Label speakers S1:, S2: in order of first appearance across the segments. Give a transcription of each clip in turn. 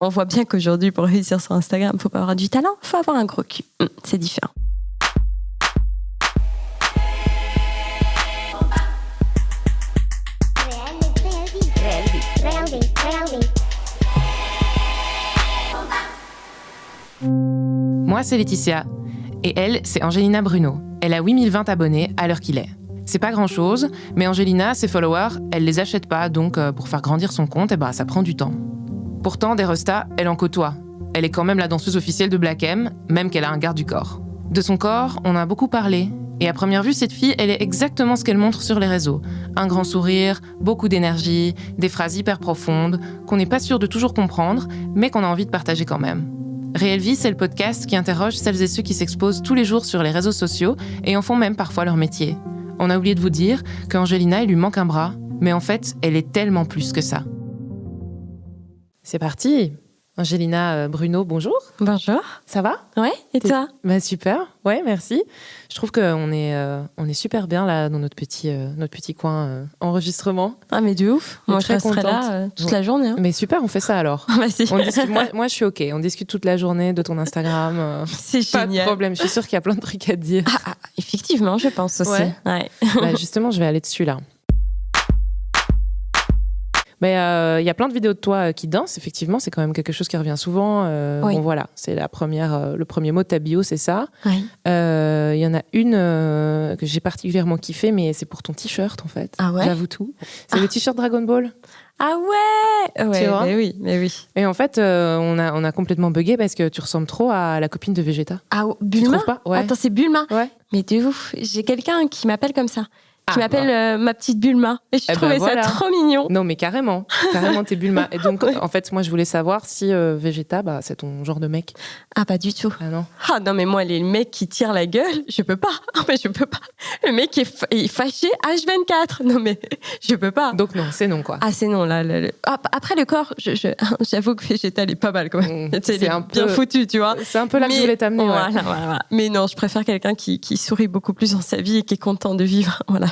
S1: On voit bien qu'aujourd'hui, pour réussir sur Instagram, il ne faut pas avoir du talent, il faut avoir un gros cul. C'est différent.
S2: Moi, c'est Laetitia. Et elle, c'est Angelina Bruno. Elle a 8020 abonnés à l'heure qu'il est. C'est pas grand-chose, mais Angelina, ses followers, elle les achète pas, donc pour faire grandir son compte, ça prend du temps. Pourtant, des restas, elle en côtoie. Elle est quand même la danseuse officielle de Black M, même qu'elle a un garde du corps. De son corps, on a beaucoup parlé. Et à première vue, cette fille, elle est exactement ce qu'elle montre sur les réseaux. Un grand sourire, beaucoup d'énergie, des phrases hyper profondes, qu'on n'est pas sûr de toujours comprendre, mais qu'on a envie de partager quand même. Réelle Vie, c'est le podcast qui interroge celles et ceux qui s'exposent tous les jours sur les réseaux sociaux et en font même parfois leur métier. On a oublié de vous dire qu'Angelina, il lui manque un bras, mais en fait, elle est tellement plus que ça. C'est parti. Angelina Bruno, bonjour.
S1: Bonjour.
S2: Ça va ?
S1: Ouais, et toi ?
S2: Super, ouais, merci. Je trouve qu'on est super bien là dans notre petit coin enregistrement.
S1: Ah mais de ouf. Moi je resterai
S2: contente.
S1: là toute la journée. Hein.
S2: Mais super, on fait ça alors.
S1: Vas-y.
S2: On discute, moi je suis ok, on discute toute la journée de ton Instagram.
S1: C'est
S2: pas
S1: génial.
S2: de problème, je suis sûre qu'il y a plein de trucs à te dire.
S1: Effectivement, je pense aussi. Ouais.
S2: Justement, je vais aller dessus là. Mais y a plein de vidéos de toi qui dansent, effectivement, c'est quand même quelque chose qui revient souvent.
S1: Oui.
S2: Bon voilà, c'est le premier mot de ta bio, c'est ça.
S1: Oui.
S2: Y en a une que j'ai particulièrement kiffée, mais c'est pour ton t-shirt en fait.
S1: Ah ouais ?
S2: J'avoue tout. C'est le t-shirt Dragon Ball.
S1: Ah ouais,
S2: Tu vois ?
S1: mais oui.
S2: Et en fait, on a complètement bugué parce que tu ressembles trop à la copine de Vegeta.
S1: Ah,
S2: Tu
S1: Bulma ?
S2: trouves pas ? Ouais.
S1: Attends, c'est Bulma ?
S2: Ouais.
S1: Mais de ouf, j'ai quelqu'un qui m'appelle comme ça. Qui
S2: Ah,
S1: m'appelle ma petite Bulma. Et je trouvais
S2: voilà.
S1: ça trop mignon.
S2: Non, mais carrément t'es Bulma. Et donc, en fait, moi, je voulais savoir si Vegeta, c'est ton genre de mec.
S1: Ah, pas du tout.
S2: Ah non.
S1: Ah non, mais moi, les mecs qui tirent la gueule, je peux pas. Mais je peux pas. Le mec est fâché H24. Non, mais je peux pas.
S2: Donc non, c'est non, quoi.
S1: Ah, c'est non, là. Après, le corps, j'avoue que Végétal est pas mal, quand même. C'est
S2: un
S1: bien
S2: peu
S1: foutu, tu vois.
S2: C'est un peu là que je voulais t'amener.
S1: Voilà. Mais non, je préfère quelqu'un qui sourit beaucoup plus dans sa vie et qui est content de vivre. Voilà.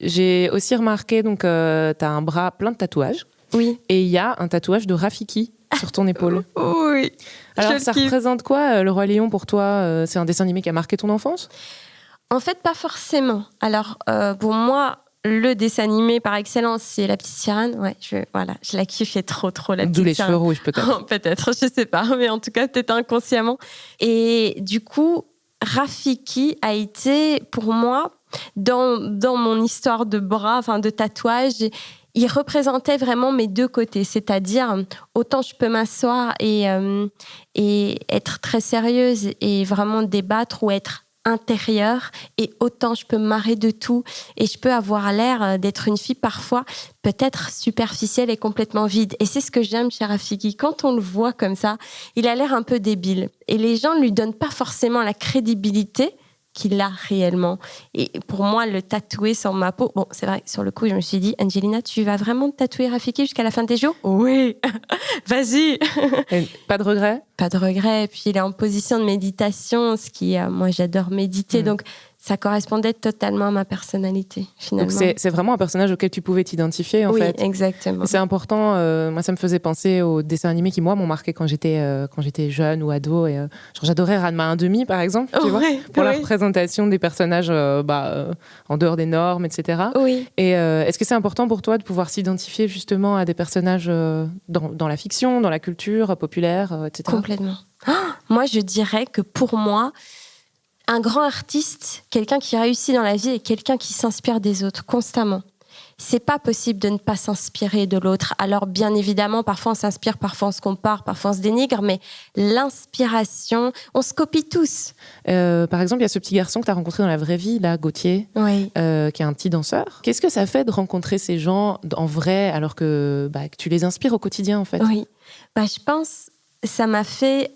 S2: J'ai aussi remarqué, donc, t'as un bras plein de tatouages.
S1: Oui.
S2: Et il y a un tatouage de Rafiki sur ton épaule.
S1: Oui.
S2: Alors, ça représente quoi, Le Roi Lion, pour toi ? C'est un dessin animé qui a marqué ton enfance ?
S1: En fait, pas forcément. Alors, pour moi, le dessin animé par excellence, c'est La Petite Sirène. Ouais, je la kiffais trop, la Petite Sirène.
S2: D'où les cheveux rouges, peut-être.
S1: Peut-être, je sais pas. Mais en tout cas, peut-être inconsciemment. Et du coup, Rafiki a été, pour moi, dans mon histoire de bras, enfin de tatouage, il représentait vraiment mes deux côtés. C'est-à-dire, autant je peux m'asseoir et être très sérieuse et vraiment débattre ou être intérieure, et autant je peux me marrer de tout et je peux avoir l'air d'être une fille parfois peut-être superficielle et complètement vide. Et c'est ce que j'aime chez Rafiki. Quand on le voit comme ça, il a l'air un peu débile et les gens ne lui donnent pas forcément la crédibilité qu'il a réellement. Et pour moi, le tatouer sur ma peau... Bon, c'est vrai, sur le coup, je me suis dit, Angelina, tu vas vraiment te tatouer Rafiki jusqu'à la fin de tes jours ? Oui, vas-y.
S2: Et pas de regret ?
S1: Pas de regret. Et puis, il est en position de méditation, ce qui, moi, j'adore méditer. Donc, ça correspondait totalement à ma personnalité, finalement.
S2: Donc c'est vraiment un personnage auquel tu pouvais t'identifier, en fait.
S1: Oui, exactement.
S2: C'est important. Moi, ça me faisait penser aux dessins animés qui, moi, m'ont marqué quand j'étais jeune ou ado. Et, j'adorais Ranma 1/2, par exemple, tu vois, pour la représentation des personnages en dehors des normes, etc.
S1: Oui.
S2: Et est-ce que c'est important pour toi de pouvoir s'identifier justement à des personnages dans la fiction, dans la culture populaire, etc.
S1: Complètement. Moi, je dirais que pour moi, un grand artiste, quelqu'un qui réussit dans la vie, est quelqu'un qui s'inspire des autres constamment. C'est pas possible de ne pas s'inspirer de l'autre. Alors, bien évidemment, parfois on s'inspire, parfois on se compare, parfois on se dénigre, mais l'inspiration, on se copie tous.
S2: Par exemple, il y a ce petit garçon que tu as rencontré dans la vraie vie, là, Gauthier,
S1: oui.
S2: Qui est un petit danseur. Qu'est-ce que ça fait de rencontrer ces gens en vrai, alors que tu les inspires au quotidien, en fait ?
S1: Oui, je pense que ça m'a fait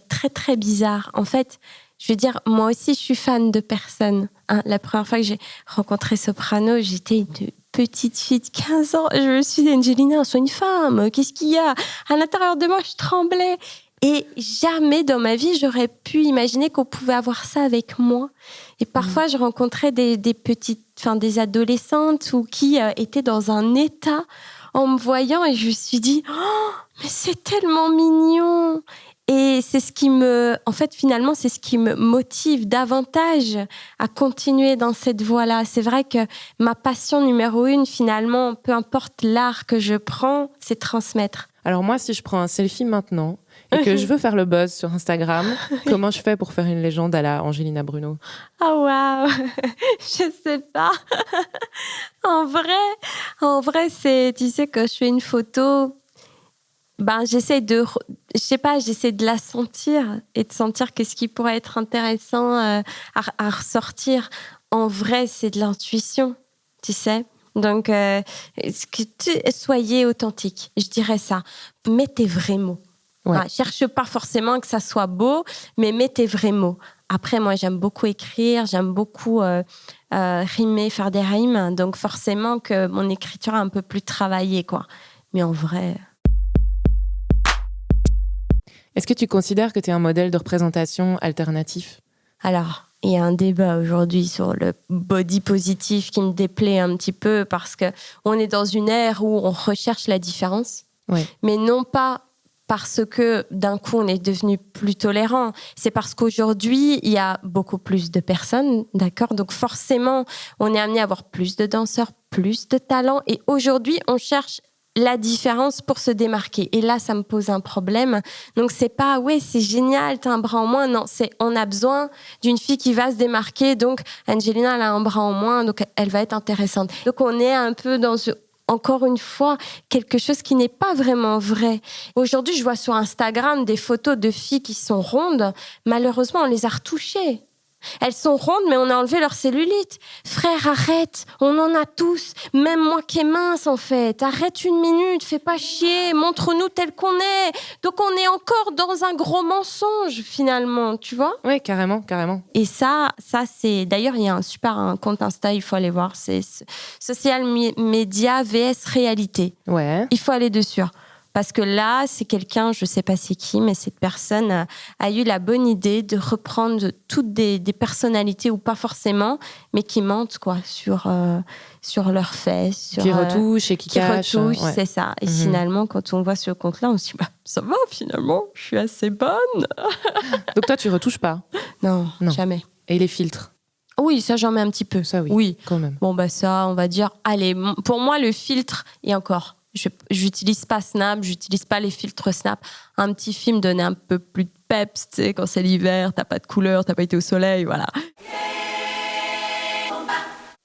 S1: très, très bizarre. En fait, je veux dire, moi aussi, je suis fan de personnes. Hein. La première fois que j'ai rencontré Soprano, j'étais une petite fille de 15 ans. Je me suis dit, Angelina, sois une femme. Qu'est-ce qu'il y a ? À l'intérieur de moi, je tremblais. Et jamais dans ma vie, j'aurais pu imaginer qu'on pouvait avoir ça avec moi. Et parfois, je rencontrais des adolescentes qui étaient dans un état en me voyant et je me suis dit, oh, mais c'est tellement mignon. Et c'est ce qui finalement, c'est ce qui me motive davantage à continuer dans cette voie-là. C'est vrai que ma passion numéro 1, finalement, peu importe l'art que je prends, c'est transmettre.
S2: Alors moi, si je prends un selfie maintenant et que je veux faire le buzz sur Instagram, comment je fais pour faire une légende à la Angelina Bruno?
S1: Oh waouh, je sais pas. En vrai, c'est, tu sais, quand je fais une photo, j'essaie de la sentir et de sentir qu'est-ce qui pourrait être intéressant à ressortir. En vrai, c'est de l'intuition, tu sais. Donc, soyez authentique, je dirais ça. Mets tes vrais mots.
S2: Ouais.
S1: Cherche pas forcément que ça soit beau, mais mets tes vrais mots. Après, moi, j'aime beaucoup écrire, j'aime beaucoup rimer, faire des rimes. Donc, forcément que mon écriture est un peu plus travaillée, quoi. Mais en vrai...
S2: Est-ce que tu considères que tu es un modèle de représentation alternatif?
S1: Alors, il y a un débat aujourd'hui sur le body positif qui me déplaît un petit peu parce qu'on est dans une ère où on recherche la différence, mais non pas parce que d'un coup on est devenu plus tolérant. C'est parce qu'aujourd'hui, il y a beaucoup plus de personnes, d'accord? Donc forcément, on est amené à avoir plus de danseurs, plus de talents. Et aujourd'hui, on cherche la différence pour se démarquer. Et là, ça me pose un problème. Donc, c'est pas, ouais, c'est génial, t'as un bras en moins. Non, c'est, on a besoin d'une fille qui va se démarquer. Donc, Angelina, elle a un bras en moins, donc elle va être intéressante. Donc, on est un peu dans encore une fois, quelque chose qui n'est pas vraiment vrai. Aujourd'hui, je vois sur Instagram des photos de filles qui sont rondes. Malheureusement, on les a retouchées. Elles sont rondes, mais on a enlevé leur cellulite. Frère, arrête. On en a tous. Même moi qui est mince, en fait. Arrête une minute. Fais pas chier. Montre-nous tel qu'on est. Donc, on est encore dans un gros mensonge, finalement. Tu vois?
S2: Oui, carrément, carrément.
S1: Et ça, c'est... D'ailleurs, il y a un compte Insta, il faut aller voir. C'est Social Media VS Réalité.
S2: Ouais.
S1: Il faut aller dessus. Parce que là, c'est quelqu'un, je ne sais pas c'est qui, mais cette personne a eu la bonne idée de reprendre toutes des personnalités, ou pas forcément, mais qui mentent quoi, sur leurs faits.
S2: Qui retouchent et qui cachent.
S1: Ouais. C'est ça. Et finalement, quand on voit ce compte-là, on se dit, ça va finalement, je suis assez bonne.
S2: Donc toi, tu retouches pas?
S1: Non, jamais.
S2: Et les filtres?
S1: Oui, ça, j'en mets un petit peu.
S2: Ça, oui. Quand même.
S1: Bon, ça, on va dire, allez, pour moi, le filtre, et encore... Je n'utilise pas Snap, j'utilise pas les filtres Snap. Un petit film donnait un peu plus de peps, tu sais, quand c'est l'hiver, t'as pas de couleur, t'as pas été au soleil, voilà.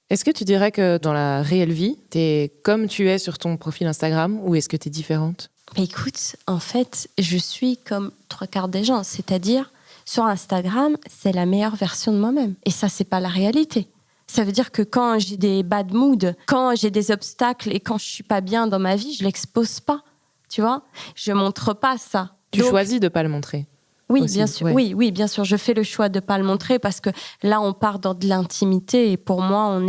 S2: Est-ce que tu dirais que dans la réelle vie, t'es comme tu es sur ton profil Instagram, ou est-ce que t'es différente?
S1: Écoute, en fait, je suis comme 3/4 des gens. C'est-à-dire, sur Instagram, c'est la meilleure version de moi-même. Et ça, c'est pas la réalité. Ça veut dire que quand j'ai des bad moods, quand j'ai des obstacles et quand je suis pas bien dans ma vie, je l'expose pas, tu vois. Je montre pas ça.
S2: Tu choisis de pas le montrer.
S1: Oui,
S2: aussi,
S1: bien sûr.
S2: ouais.
S1: Oui, bien sûr. Je fais le choix de pas le montrer parce que là, on part dans de l'intimité et pour moi,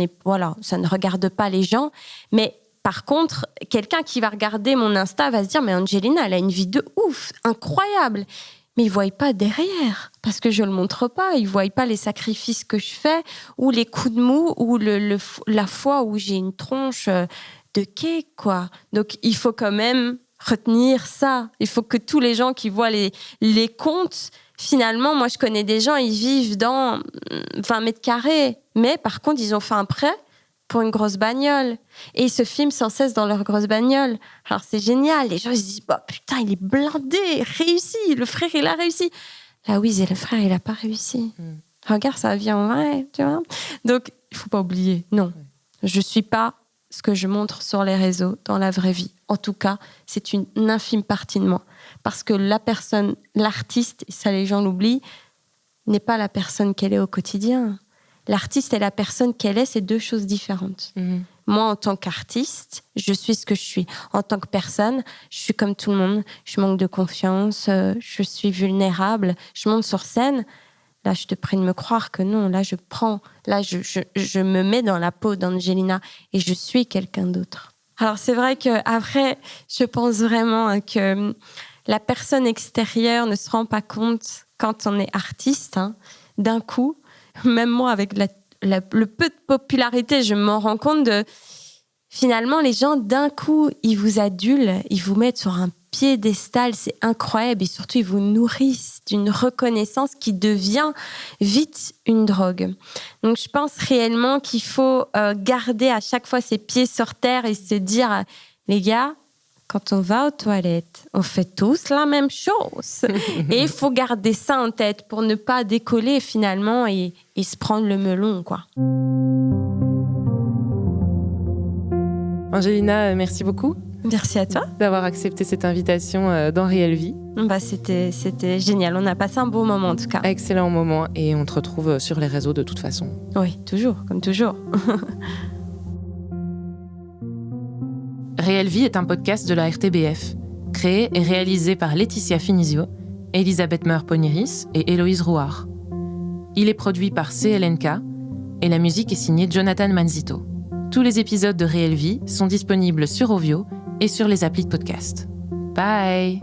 S1: ça ne regarde pas les gens. Mais par contre, quelqu'un qui va regarder mon Insta va se dire, mais Angelina, elle a une vie de ouf, incroyable. Mais ils ne voient pas derrière, parce que je ne le montre pas. Ils ne voient pas les sacrifices que je fais, ou les coups de mou, ou la fois où j'ai une tronche de cake, quoi. Donc, il faut quand même retenir ça. Il faut que tous les gens qui voient les comptes, finalement, moi, je connais des gens, ils vivent dans 20 mètres carrés. Mais par contre, ils ont fait un prêt pour une grosse bagnole. Et ils se filment sans cesse dans leur grosse bagnole. Alors, c'est génial. Les gens, ils se disent, putain, il est blindé, réussi. Le frère, il a réussi. Là, oui, le frère, il n'a pas réussi. Regarde, ça vient en vrai, tu vois. Donc, il ne faut pas oublier. Non, je ne suis pas ce que je montre sur les réseaux dans la vraie vie. En tout cas, c'est une infime partie de moi. Parce que la personne, l'artiste, et ça, les gens l'oublient, n'est pas la personne qu'elle est au quotidien. L'artiste et la personne qu'elle est, c'est deux choses différentes. Moi, en tant qu'artiste, je suis ce que je suis. En tant que personne, je suis comme tout le monde. Je manque de confiance, je suis vulnérable. Je monte sur scène. Là, je te prie de me croire que non. Là, je me mets dans la peau d'Angelina et je suis quelqu'un d'autre. Alors, c'est vrai qu'après, je pense vraiment que la personne extérieure ne se rend pas compte quand on est artiste, d'un coup. Même moi, avec le peu de popularité, je m'en rends compte finalement, les gens, d'un coup, ils vous adulent, ils vous mettent sur un piédestal, c'est incroyable. Et surtout, ils vous nourrissent d'une reconnaissance qui devient vite une drogue. Donc, je pense réellement qu'il faut garder à chaque fois ses pieds sur terre et se dire, les gars, quand on va aux toilettes, on fait tous la même chose. Et il faut garder ça en tête pour ne pas décoller finalement et se prendre le melon, quoi.
S2: Angelina, merci beaucoup.
S1: Merci à toi.
S2: D'avoir accepté cette invitation dans Réelle Vie.
S1: C'était génial. On a passé un beau moment en tout cas.
S2: Excellent moment et on te retrouve sur les réseaux de toute façon.
S1: Oui, toujours, comme toujours.
S2: Réelle Vie est un podcast de la RTBF, créé et réalisé par Laetitia Finizio, Elisabeth Meur-Poniris et Héloïse Rouard. Il est produit par CLNK et la musique est signée Jonathan Manzito. Tous les épisodes de Réelle Vie sont disponibles sur Ovio et sur les applis de podcast. Bye!